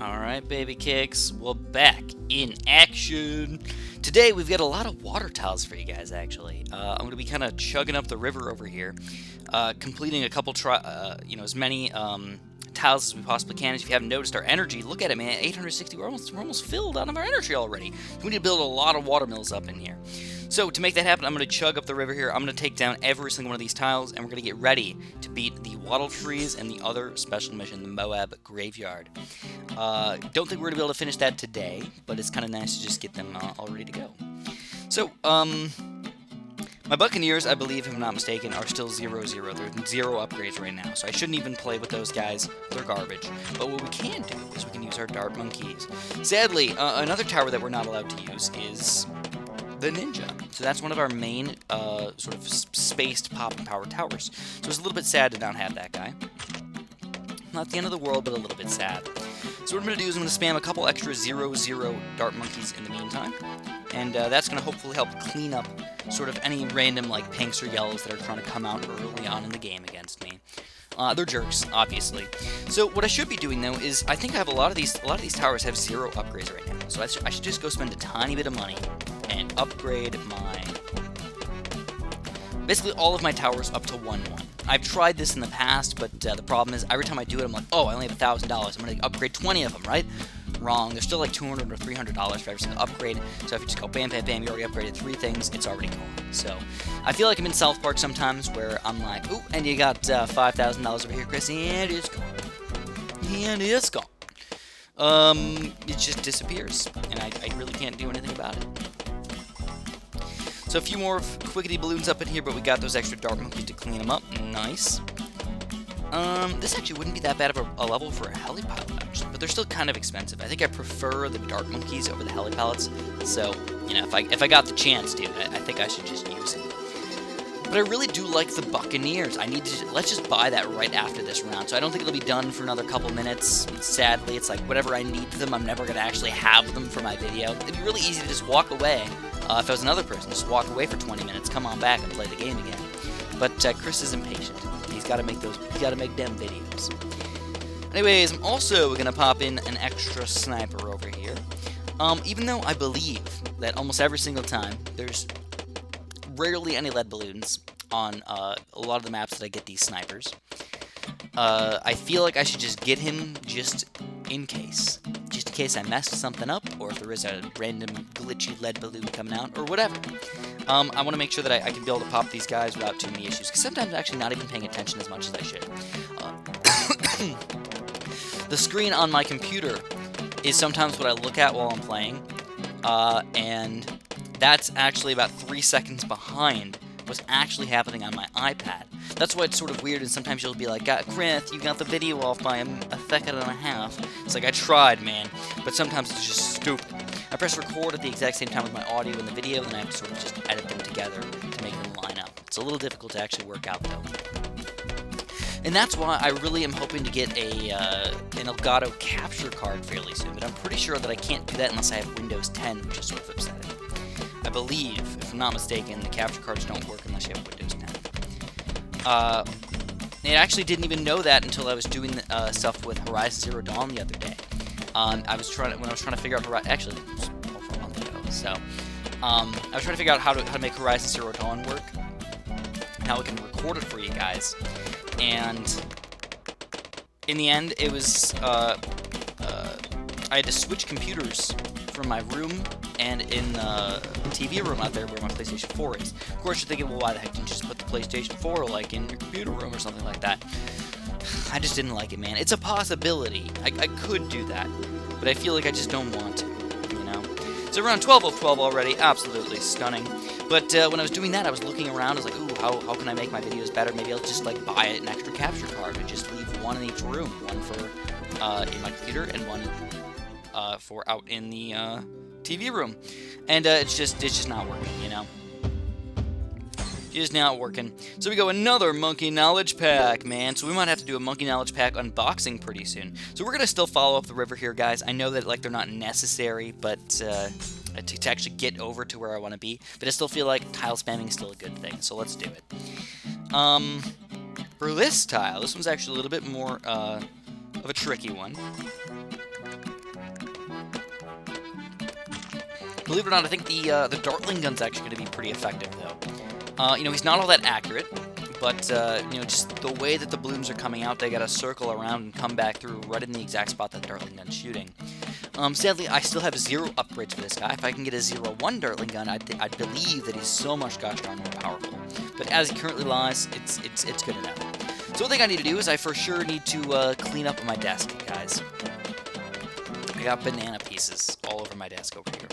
Alright, baby cakes, we're back in action. Today we've got a lot of water tiles for you guys, actually. I'm going to be kind of chugging up the river over here, completing a couple, as many tiles as we possibly can. If you haven't noticed our energy, look at it, man, 860, we're almost filled out of our energy already. We need to build a lot of water mills up in here. So to make that happen, I'm going to chug up the river here. I'm going to take down every single one of these tiles, and we're going to get ready to beat the Waddle Trees and the other special mission, the Moab Graveyard. Don't think we're going to be able to finish that today, but it's kind of nice to just get them all ready to go. So, my Buccaneers, I believe, if I'm not mistaken, are still 0-0. They're 0 upgrades right now, so I shouldn't even play with those guys. They're garbage. But what we can do is we can use our Dart Monkeys. Sadly, another tower that we're not allowed to use is the Ninja. So that's one of our main sort of spaced pop and power towers. So it's a little bit sad to not have that guy. Not the end of the world, but a little bit sad. So what I'm going to do is I'm going to spam a couple extra 0-0 Dart Monkeys in the meantime. And that's going to hopefully help clean up sort of any random like pinks or yellows that are trying to come out early on in the game against me. They're jerks, obviously. So what I should be doing though is I think I have a lot of these towers have 0 upgrades right now. So I should just go spend a tiny bit of money and upgrade basically all of my towers up to 1-1. I've tried this in the past, but the problem is every time I do it, I'm like, oh, I only have $1,000. I'm going to upgrade 20 of them, right? Wrong. There's still like $200 or $300 for every single upgrade. So if you just go bam, bam, bam, you already upgraded 3 things, it's already gone. So I feel like I'm in South Park sometimes where I'm like, ooh, and you got $5,000 over here, Chris, and it's gone. And it's gone. It just disappears, and I really can't do anything about it. So a few more quickity balloons up in here, but we got those extra Dart Monkeys to clean them up. Nice. This actually wouldn't be that bad of a level for a helipilot, actually, but they're still kind of expensive. I think I prefer the Dart Monkeys over the helipilots, so, you know, if I got the chance, dude, I think I should just use it. But I really do like the Buccaneers. Let's just buy that right after this round. So I don't think it'll be done for another couple minutes. Sadly, it's like whenever I need them, I'm never going to actually have them for my video. It'd be really easy to just walk away. If I was another person, just walk away for 20 minutes, come on back and play the game again. But Chris is impatient. He's got to make them videos. Anyways, I'm also going to pop in an extra sniper over here. Even though I believe that almost every single time there's rarely any lead balloons on a lot of the maps that I get these snipers. I feel like I should just get him just in case I messed something up, or if there is a random glitchy lead balloon coming out, or whatever. I want to make sure that I can be able to pop these guys without too many issues, because sometimes I'm actually not even paying attention as much as I should. The screen on my computer is sometimes what I look at while I'm playing, and that's actually about 3 seconds behind what's actually happening on my iPad. That's why it's sort of weird, and sometimes you'll be like, Chris, you got the video off by a second and a half. It's like, I tried, man, but sometimes it's just stupid. I press record at the exact same time with my audio and the video, and I have to sort of just edit them together to make them line up. It's a little difficult to actually work out, though. And that's why I really am hoping to get an Elgato capture card fairly soon, but I'm pretty sure that I can't do that unless I have Windows 10, which is sort of upsetting. I believe, if I'm not mistaken, the capture cards don't work unless you have Windows 10. I actually didn't even know that until I was doing stuff with Horizon Zero Dawn the other day. When I was trying to figure out actually, it was over a month ago. So, I was trying to figure out how to make Horizon Zero Dawn work, and how I can record it for you guys. And in the end, it was I had to switch computers from my room and in the TV room out there where my PlayStation 4 is. Of course, you're thinking, well, why the heck didn't you just put the PlayStation 4 like in your computer room or something like that? I just didn't like it, man. It's a possibility. I could do that, but I feel like I just don't want to, you know? So around 12 of 12 already, absolutely stunning. But when I was doing that, I was looking around, I was like, ooh, how can I make my videos better? Maybe I'll just like buy an extra capture card and just leave one in each room. One for in my computer and one for out in the TV room, and it's just not working, you know. It's not working. So we go another Monkey Knowledge Pack, man. So we might have to do a Monkey Knowledge Pack unboxing pretty soon. So we're gonna still follow up the river here, guys. I know that like they're not necessary, but to actually get over to where I want to be. But I still feel like tile spamming is still a good thing. So let's do it. For this tile, this one's actually a little bit more of a tricky one. Believe it or not, I think the Dartling gun's actually going to be pretty effective, though. You know, he's not all that accurate, but, you know, just the way that the balloons are coming out, they got to circle around and come back through right in the exact spot that the Dartling gun's shooting. Sadly, I still have 0 upgrades for this guy. If I can get a 0-1 Dartling gun, I'd believe that he's so much gosh darn more powerful. But as he currently lies, it's good enough. So one thing I need to do is I for sure need to clean up my desk, guys. I got banana pieces all over my desk over here.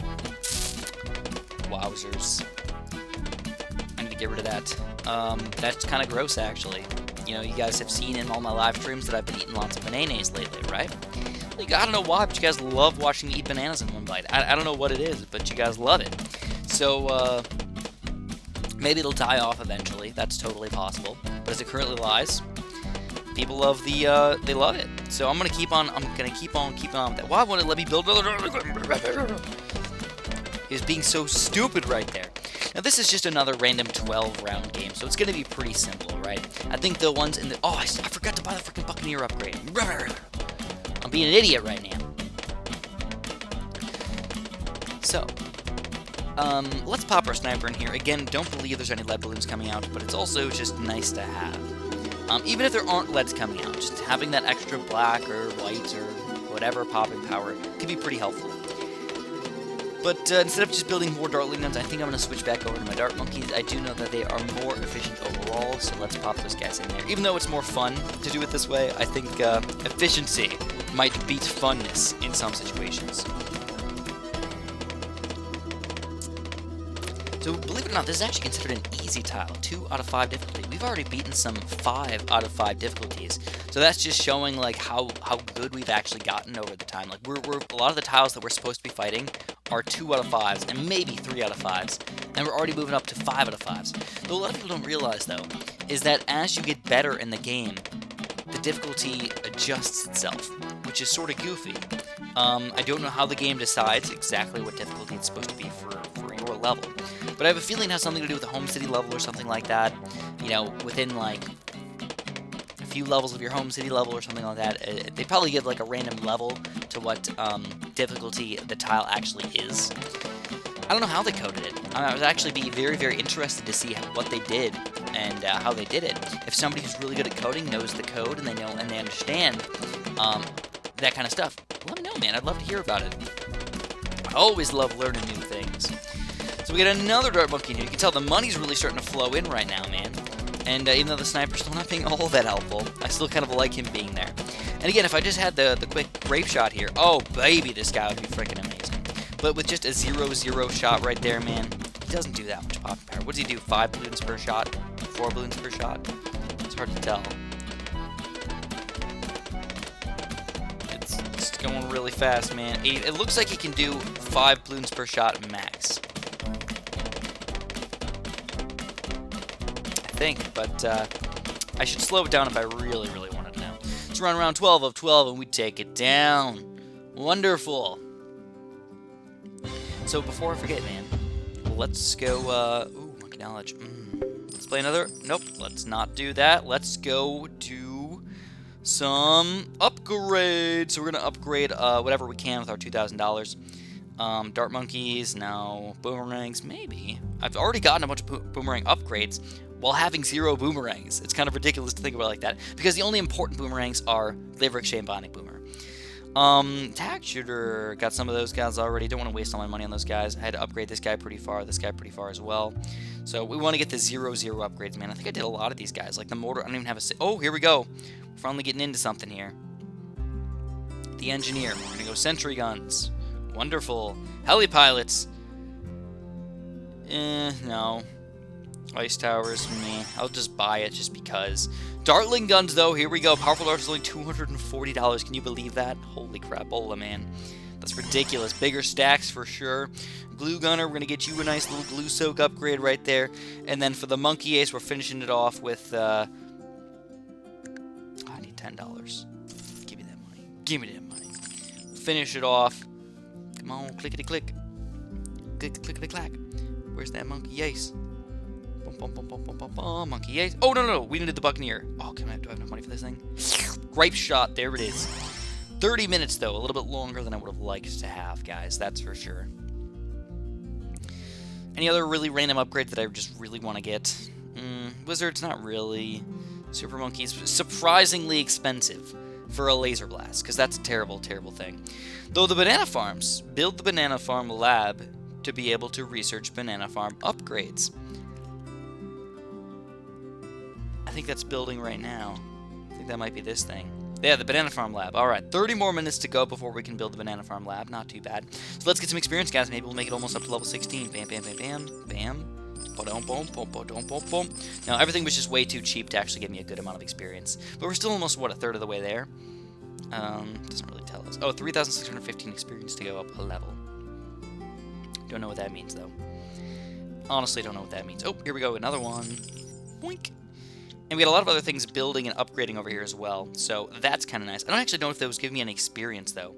Wowzers. I need to get rid of that. That's kind of gross, actually. You know, you guys have seen in all my live streams that I've been eating lots of bananas lately, right? Like, I don't know why, but you guys love watching me eat bananas in one bite. I don't know what it is, but you guys love it. So, maybe it'll die off eventually. That's totally possible. But as it currently lies, people love they love it. So I'm gonna keep on with that. Why won't it let me build another? He's being so stupid right there. Now this is just another random 12-round game, so it's gonna be pretty simple, right? I think the ones in the I forgot to buy the freaking Buccaneer upgrade. I'm being an idiot right now. So, let's pop our sniper in here. Again, don't believe there's any lead balloons coming out, but it's also just nice to have. Even if there aren't LEDs coming out, just having that extra black or white or whatever popping power can be pretty helpful. But instead of just building more Dartling guns, I think I'm going to switch back over to my Dart Monkeys. I do know that they are more efficient overall, so let's pop those guys in there. Even though it's more fun to do it this way, I think efficiency might beat funness in some situations. So, believe it or not, this is actually considered an easy tile, 2 out of 5 difficulty. We've already beaten some 5 out of 5 difficulties. So that's just showing, like, how good we've actually gotten over the time. Like, we're a lot of the tiles that we're supposed to be fighting are 2 out of 5s, and maybe 3 out of 5s. And we're already moving up to 5 out of 5s. Though a lot of people don't realize, though, is that as you get better in the game, the difficulty adjusts itself, which is sort of goofy. I don't know how the game decides exactly what difficulty it's supposed to be for your level. But I have a feeling it has something to do with the home city level or something like that. You know, within, like, a few levels of your home city level or something like that. They probably give, like, a random level to what difficulty the tile actually is. I don't know how they coded it. I would actually be very, very interested to see what they did and how they did it. If somebody who's really good at coding knows the code and they understand that kind of stuff, let me know, man. I'd love to hear about it. I always love learning new things. So we get another Dart Monkey here. You can tell the money's really starting to flow in right now, man. And even though the sniper's still not being all that helpful, I still kind of like him being there. And again, if I just had the quick grape shot here, oh baby, this guy would be freaking amazing. But with just a 0-0 shot right there, man, he doesn't do that much pop power. What does he do? 5 balloons per shot? 4 balloons per shot? It's hard to tell. It's going really fast, man. It looks like he can do 5 balloons per shot max. I think, but I should slow it down if I really, really wanted to know. Let's run around 12 of 12 and we take it down. Wonderful. So before I forget, man, let's go, ooh, monkey knowledge. Let's play another, nope, let's not do that. Let's go do some upgrades. So we're going to upgrade whatever we can with our $2,000. Dart monkeys, no. Boomerangs, maybe. I've already gotten a bunch of boomerang upgrades while having 0 boomerangs. It's kind of ridiculous to think about it like that, because the only important boomerangs are Laverick, Shane, Bonding Boomer. Tag Shooter, got some of those guys already. Don't want to waste all my money on those guys. I had to upgrade this guy pretty far as well. So we want to get the 0-0 upgrades, man. I think I did a lot of these guys. Like the mortar, I don't even have a... Oh, here we go. We're finally getting into something here. The Engineer. We're going to go Sentry Guns. Wonderful. Heli Pilots. No. Ice Towers, meh. I'll just buy it just because. Dartling Guns, though, here we go. Powerful Darts is only $240. Can you believe that? Holy crapola, man. That's ridiculous. Bigger stacks for sure. Glue Gunner, we're going to get you a nice little glue soak upgrade right there. And then for the Monkey Ace, we're finishing it off with, I need $10. Give me that money. Give me that money. Finish it off. Come on, clickety-click. Clickety-clack. Where's that Monkey Ace? Monkey Ace. Oh, no. We needed the Buccaneer. Oh, do I have enough money for this thing? Grape shot. There it is. 30 minutes, though. A little bit longer than I would have liked to have, guys. That's for sure. Any other really random upgrades that I just really want to get? Wizards, not really. Super Monkeys, surprisingly expensive for a laser blast, because that's a terrible, terrible thing. Though the banana farms, build the banana farm lab to be able to research banana farm upgrades. I think that's building right now. I think that might be this thing. Yeah, the banana farm lab. Alright, 30 more minutes to go before we can build the banana farm lab. Not too bad. So let's get some experience, guys. Maybe we'll make it almost up to level 16. Bam, bam, bam, bam, bam. Now, everything was just way too cheap to actually give me a good amount of experience. But we're still almost, what, a third of the way there? Doesn't really tell us. Oh, 3,615 experience to go up a level. Don't know what that means, though. Honestly, don't know what that means. Oh, here we go. Another one. Boink. And we got a lot of other things building and upgrading over here as well, so that's kind of nice. I don't actually know if that was giving me any experience, though.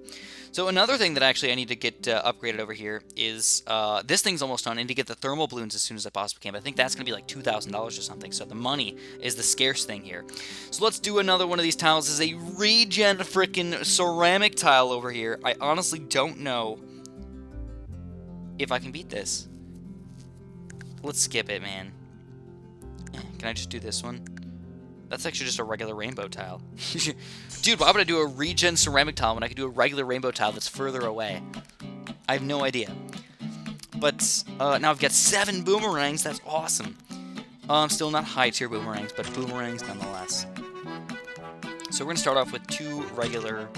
So another thing that actually I need to get upgraded over here is, this thing's almost done. I need to get the thermal balloons as soon as I possibly can. But I think that's going to be like $2,000 or something, so the money is the scarce thing here. So let's do another one of these tiles. This is a regen frickin' ceramic tile over here. I honestly don't know if I can beat this. Let's skip it, man. Can I just do this one? That's actually just a regular rainbow tile. Dude, why would I do a regen ceramic tile when I could do a regular rainbow tile that's further away? I have no idea. But now I've got 7 boomerangs. That's awesome. Still not high tier boomerangs, but boomerangs nonetheless. So we're going to start off with 2 regular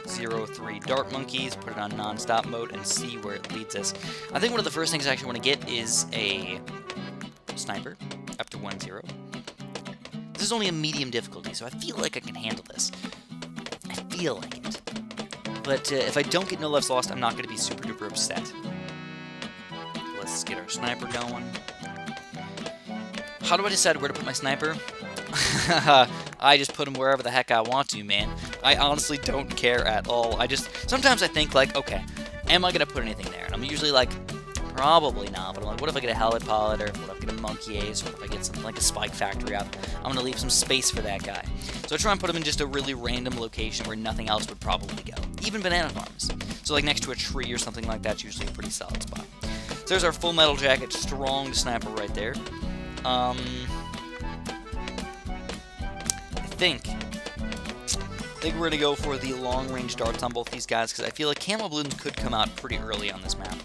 0-3 dart monkeys, put it on non-stop mode, and see where it leads us. I think one of the first things I actually want to get is a sniper, up to 1-0. This is only a medium difficulty, so I feel like I can handle this. I feel like it. But if I don't get no lives lost, I'm not going to be super duper upset. Let's get our sniper going. How do I decide where to put my sniper? I just put him wherever the heck I want to, man. I honestly don't care at all. Sometimes I think, like, okay, am I going to put anything there? And I'm usually like, probably not, but I'm like, what if I get a Helid Pilot, or what if I get a Monkey Ace, or what if I get something like a Spike Factory up? I'm going to leave some space for that guy. So I try and put him in just a really random location where nothing else would probably go. Even banana farms. So like next to a tree or something like that's usually a pretty solid spot. So there's our full metal jacket, strong sniper right there. I think we're going to go for the long-range darts on both these guys, because I feel like camo balloons could come out pretty early on this map.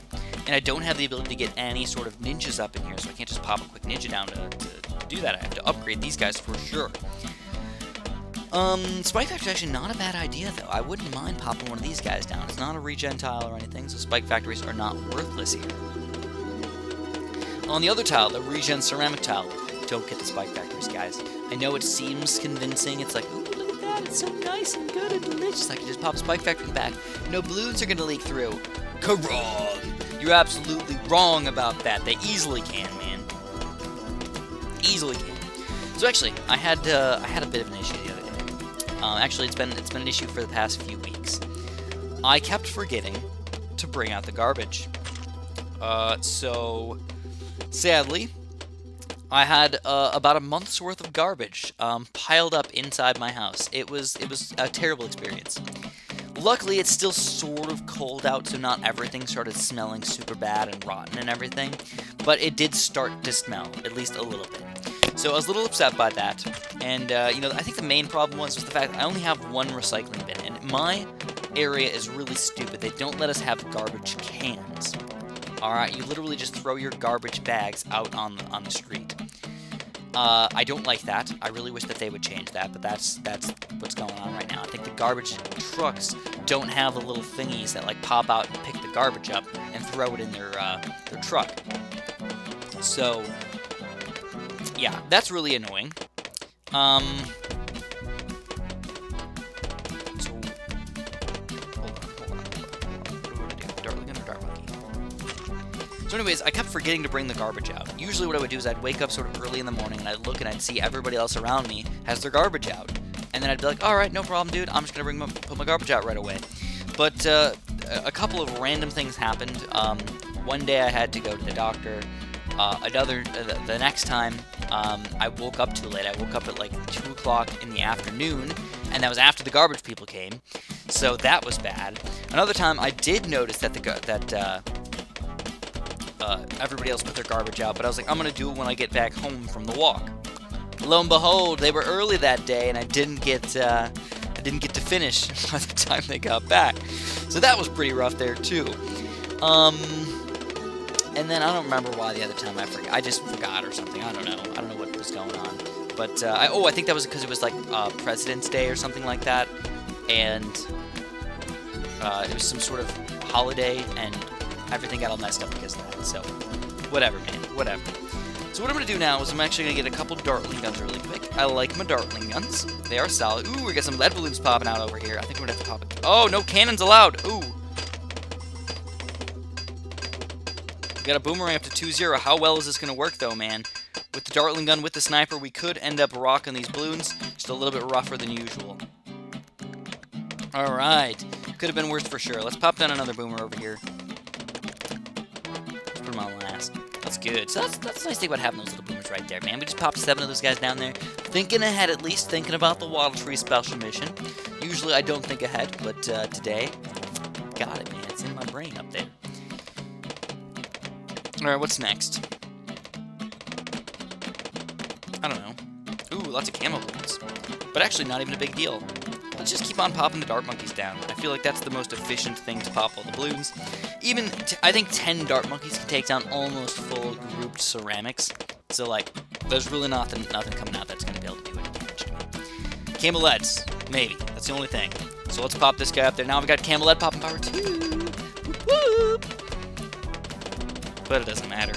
And I don't have the ability to get any sort of ninjas up in here, so I can't just pop a quick ninja down to do that. I have to upgrade these guys for sure. Spike Factory is actually not a bad idea, though. I wouldn't mind popping one of these guys down. It's not a regen tile or anything, so Spike Factories are not worthless here. On the other tile, the regen ceramic tile, don't get the Spike Factories, guys. I know it seems convincing. It's like, ooh, look at that. It's so nice and good and delicious. I can just pop Spike Factory back. No balloons are going to leak through. Wrong. You're absolutely wrong about that. They easily can, man. Easily can. So actually, I had a bit of an issue the other day. Actually, it's been an issue for the past few weeks. I kept forgetting to bring out the garbage. So sadly, I had about a month's worth of garbage piled up inside my house. It was a terrible experience. Luckily, it's still sort of cold out, so not everything started smelling super bad and rotten and everything, but it did start to smell, at least a little bit. So I was a little upset by that, and, I think the main problem was the fact that I only have one recycling bin, and my area is really stupid. They don't let us have garbage cans. Alright, you literally just throw your garbage bags out on the street. I don't like that. I really wish that they would change that, but that's what's going on right now. I think the garbage trucks don't have the little thingies that like pop out and pick the garbage up and throw it in their truck. So yeah, that's really annoying. So anyways, I kept forgetting to bring the garbage out. Usually what I would do is I'd wake up sort of early in the morning and I'd look and I'd see everybody else around me has their garbage out. And then I'd be like, alright, no problem, dude. I'm just going to put my garbage out right away. But a couple of random things happened. One day I had to go to the doctor. The next time, I woke up too late. I woke up at like 2 o'clock in the afternoon, and that was after the garbage people came. So that was bad. Another time, I did notice that everybody else put their garbage out, but I was like, I'm gonna do it when I get back home from the walk. Lo and behold, they were early that day, and I didn't get to finish by the time they got back. So that was pretty rough there too. And then I don't remember why the other time I just forgot or something. I don't know what was going on. But I think that was because it was like President's Day or something like that, and it was some sort of holiday, and everything got all messed up because of that. So whatever, man, whatever. So what I'm going to do now is I'm actually going to get a couple Dartling guns really quick. I like my Dartling guns. They are solid. Ooh, we got some lead balloons popping out over here. I think we're going to have to pop it. Oh, no cannons allowed. Ooh. We got a boomerang up to 2-0. How well is this going to work, though, man? With the Dartling gun, with the sniper, we could end up rocking these balloons. Just a little bit rougher than usual. All right. Could have been worse for sure. Let's pop down another boomer over here. Let's put them on last. That's good. So that's the nice thing about having those little boomers right there, man. We just popped 7 of those guys down there. Thinking ahead, at least. Thinking about the Waddle Tree special mission. Usually I don't think ahead, but today, got it, man. It's in my brain up there. Alright, what's next? I don't know. Ooh, lots of camo balloons. But actually, not even a big deal. Let's just keep on popping the dart monkeys down. I feel like that's the most efficient thing to pop all the balloons. Even, I think 10 dart monkeys can take down almost full grouped ceramics. So, like, there's really nothing coming out that's going to be able to do any damage to me. Camo leads, maybe. That's the only thing. So let's pop this guy up there. Now we got camo lead popping power too. Whoop, whoop. But it doesn't matter.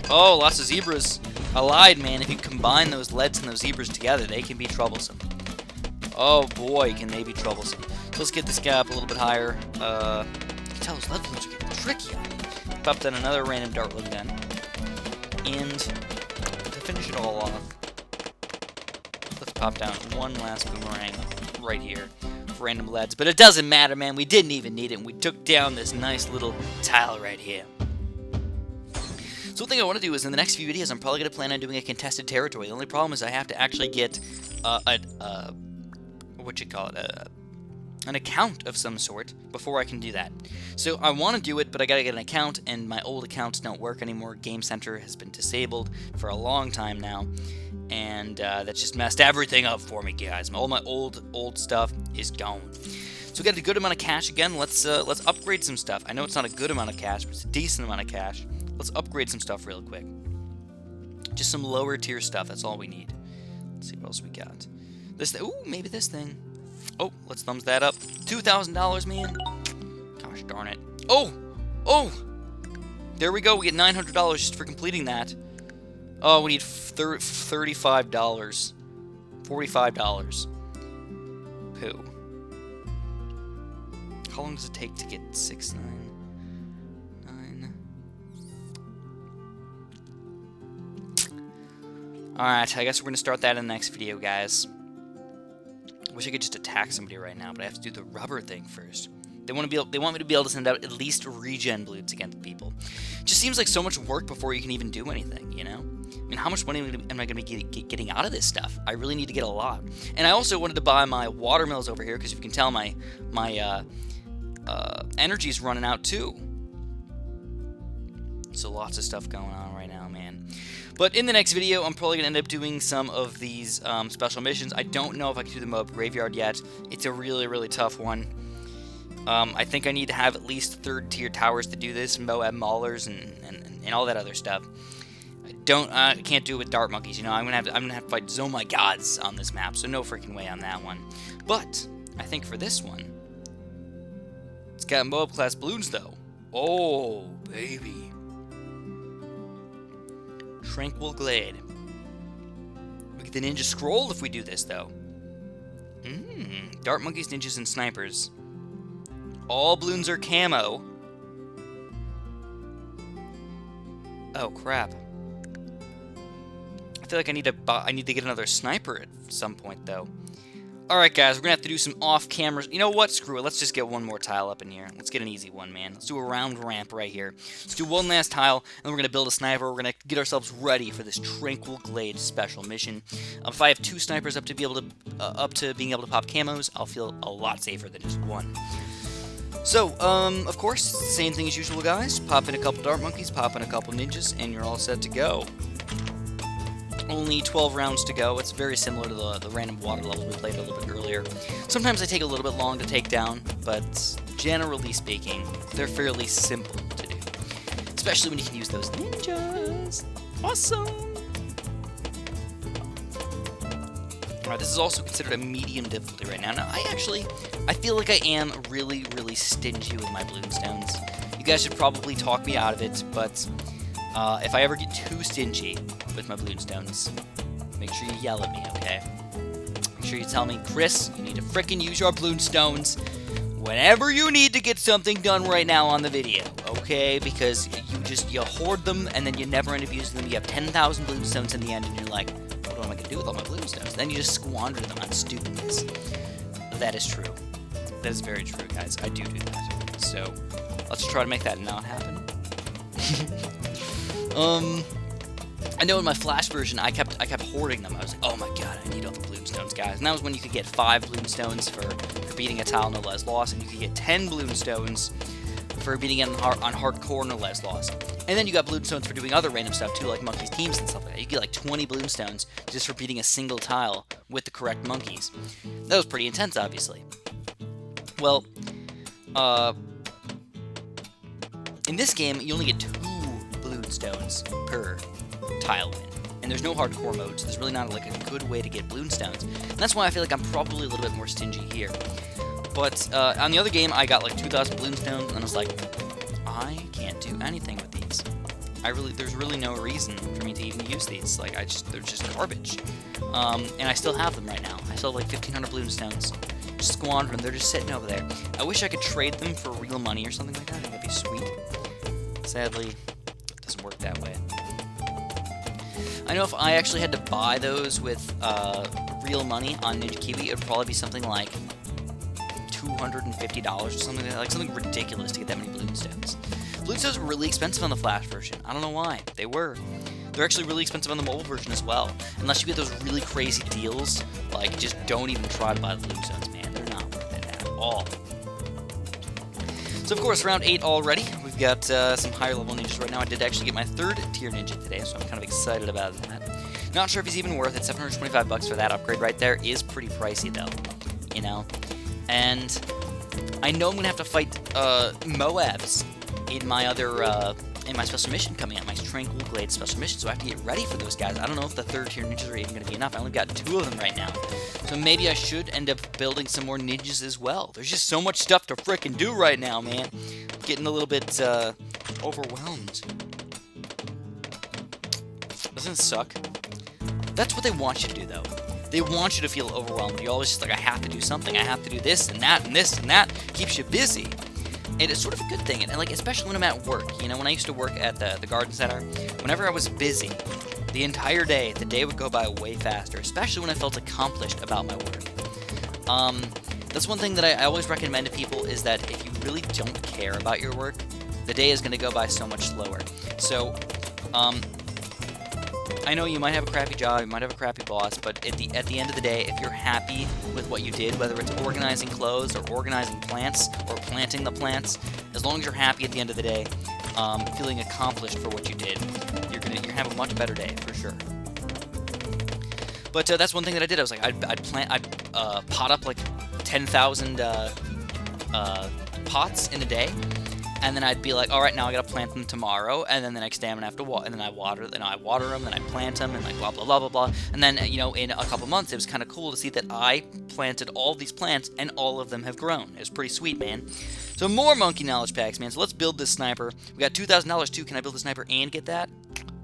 Oh, lots of zebras. I lied, man. If you combine those leads and those zebras together, they can be troublesome. Oh boy, can they be troublesome. So let's get this guy up a little bit higher. You can tell those lead balloons are getting tricky on me. Popped down another random dartling gun. And to finish it all off, let's pop down one last boomerang right here for random leads. But it doesn't matter, man. We didn't even need it, and we took down this nice little tile right here. So one thing I want to do is in the next few videos, I'm probably going to plan on doing a contested territory. The only problem is I have to actually get an account of some sort before I can do that. So I want to do it, but I got to get an account, and my old accounts don't work anymore. Game Center has been disabled for a long time now, and that's just messed everything up for me, guys. All my old stuff is gone. So we got a good amount of cash again. Let's upgrade some stuff. I know it's not a good amount of cash, but it's a decent amount of cash. Let's upgrade some stuff real quick. Just some lower tier stuff. That's all we need. Let's see what else we got. This. Ooh, maybe this thing. Oh, let's thumbs that up. $2,000, man. Gosh darn it. Oh! There we go. We get $900 just for completing that. Oh, we need $35. $45. Pooh. How long does it take to get 6, 9, 9? Alright, I guess we're going to start that in the next video, guys. I wish I could just attack somebody right now, but I have to do the rubber thing first. They want me to be able to send out at least regen balloons against people. It just seems like so much work before you can even do anything, you know? I mean, how much money am I going to be getting out of this stuff? I really need to get a lot. And I also wanted to buy my watermills over here, because if you can tell, my energy's running out too. So lots of stuff going on right now, man. But in the next video, I'm probably going to end up doing some of these special missions. I don't know if I can do the Moab Graveyard yet. It's a really, really tough one. I think I need to have at least 3rd tier towers to do this, Moab Maulers and all that other stuff. I can't do it with dart monkeys, you know. I'm gonna have to fight Zomai gods on this map, so no freaking way on that one. But I think for this one, it's got Moab class balloons though. Oh baby. Tranquil Glade. We get the Ninja Scroll if we do this, though. Dart monkeys, ninjas, and snipers. All balloons are camo. Oh crap! I feel like I need to get another sniper at some point, though. Alright guys, we're going to have to do some off-cameras. You know what? Screw it. Let's just get one more tile up in here. Let's get an easy one, man. Let's do a round ramp right here. Let's do one last tile, and then we're going to build a sniper. We're going to get ourselves ready for this Tranquil Glade special mission. If I have 2 snipers up to being able to pop camos, I'll feel a lot safer than just one. So, of course, same thing as usual, guys. Pop in a couple dart monkeys, pop in a couple ninjas, and you're all set to go. Only 12 rounds to go. It's very similar to the random water level we played a little bit earlier. Sometimes they take a little bit long to take down, but generally speaking, they're fairly simple to do. Especially when you can use those ninjas. Awesome! Alright, this is also considered a medium difficulty right now. Now, I feel like I am really, really stingy with my Bloonstones. You guys should probably talk me out of it, but if I ever get too stingy with my Bloonstones, make sure you yell at me, okay? Make sure you tell me, Chris, you need to frickin' use your Bloonstones whenever you need to get something done right now on the video, okay? Because you hoard them, and then you never end up using them. You have 10,000 Bloonstones in the end, and you're like, what am I going to do with all my Bloonstones? Then you just squander them on stupidness. That is true. That is very true, guys. I do that. So, let's try to make that not happen. I know in my Flash version, I kept hoarding them. I was like, oh my god, I need all the Bloonstones, guys. And that was when you could get 5 Bloonstones for beating a tile no less lost, and you could get 10 Bloonstones for beating it on hardcore no less lost. And then you got Bloonstones for doing other random stuff too, like monkeys teams and stuff like that. You get like 20 Bloonstones just for beating a single tile with the correct monkeys. That was pretty intense, obviously. Well, in this game, you only get 2 Bloonstones per tile win. And there's no hardcore mode, so there's really not like a good way to get Bloonstones. And that's why I feel like I'm probably a little bit more stingy here. But on the other game, I got like 2,000 Bloonstones, and I was like, I can't do anything with these. There's really no reason for me to even use these. Like, they're just garbage. And I still have them right now. I still have like 1,500 Bloonstones. Just squander them. They're just sitting over there. I wish I could trade them for real money or something like that. I think that'd be sweet. Sadly, it doesn't work that way. I know if I actually had to buy those with real money on Ninja Kiwi, it would probably be something like $250 or something like that. Like something ridiculous to get that many Bloonstones. Bloonstones were really expensive on the Flash version. I don't know why. They were. They're actually really expensive on the mobile version as well. Unless you get those really crazy deals, like, just don't even try to buy the Bloonstones, man. They're not worth it at all. So, of course, round 8 already. We've got some higher level ninjas right now. I did actually get my 3rd tier ninja today, so I'm kind of excited about that. Not sure if he's even worth it. 725 bucks for that upgrade right there is pretty pricey, though. You know? And I know I'm going to have to fight Moabs in my other, in my special mission coming up, my Tranquil Glade special mission, so I have to get ready for those guys. I don't know if the 3rd tier ninjas are even going to be enough. I only got 2 of them right now. So maybe I should end up building some more ninjas as well. There's just so much stuff to frickin' do right now, man. I'm getting a little bit, overwhelmed. Doesn't it suck? That's what they want you to do, though. They want you to feel overwhelmed. You're always just like, I have to do something. I have to do this and that and this and that. Keeps you busy. And it's sort of a good thing. And like, especially when I'm at work. You know, when I used to work at the garden center, whenever I was busy, the entire day, the day would go by way faster. Especially when I felt accomplished about my work. That's one thing that I always recommend to people is that if you really don't care about your work, the day is going to go by so much slower. So, I know you might have a crappy job, you might have a crappy boss, but at the end of the day, if you're happy with what you did, whether it's organizing clothes or organizing plants or planting the plants, as long as you're happy at the end of the day, feeling accomplished for what you did, you're gonna have a much better day for sure. But that's one thing that I did. I was like, I'd pot up like 10,000 pots in a day. And then I'd be like, all right, now I gotta plant them tomorrow, and then the next day I'm gonna have to and then I water them, then I plant them, and like blah blah blah blah blah. And then you know, in a couple months, it was kind of cool to see that I planted all these plants, and all of them have grown. It was pretty sweet, man. So more monkey knowledge packs, man. So let's build this sniper. We got $2,000 too. Can I build the sniper and get that?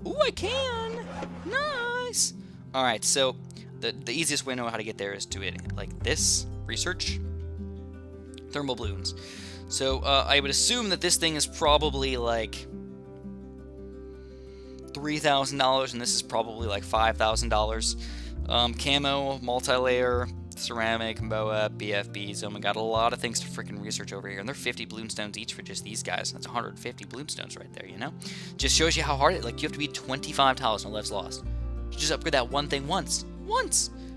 Ooh, I can. Nice. All right, so the easiest way to know how to get there is to it like this. Research. Thermal balloons. So, I would assume that this thing is probably, like, $3,000, and this is probably, like, $5,000. Camo, multi-layer, ceramic, Moab, BFBs. Oh my god, a lot of things to freaking research over here. And they're 50 Bloonstones each for just these guys. That's 150 Bloonstones right there, you know? Just shows you how hard it is. Like, you have to beat 25 tiles no less lost. You just upgrade that one thing once.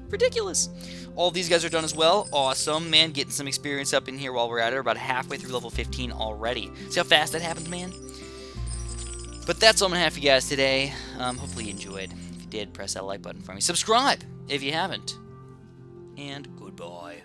Ridiculous. All these guys are done as well. Awesome, man. Getting some experience up in here while we're at it. We're about halfway through level 15 already. See how fast that happens, man? But that's all I'm going to have for you guys today. Hopefully you enjoyed. If you did, press that like button for me. Subscribe if you haven't. And goodbye.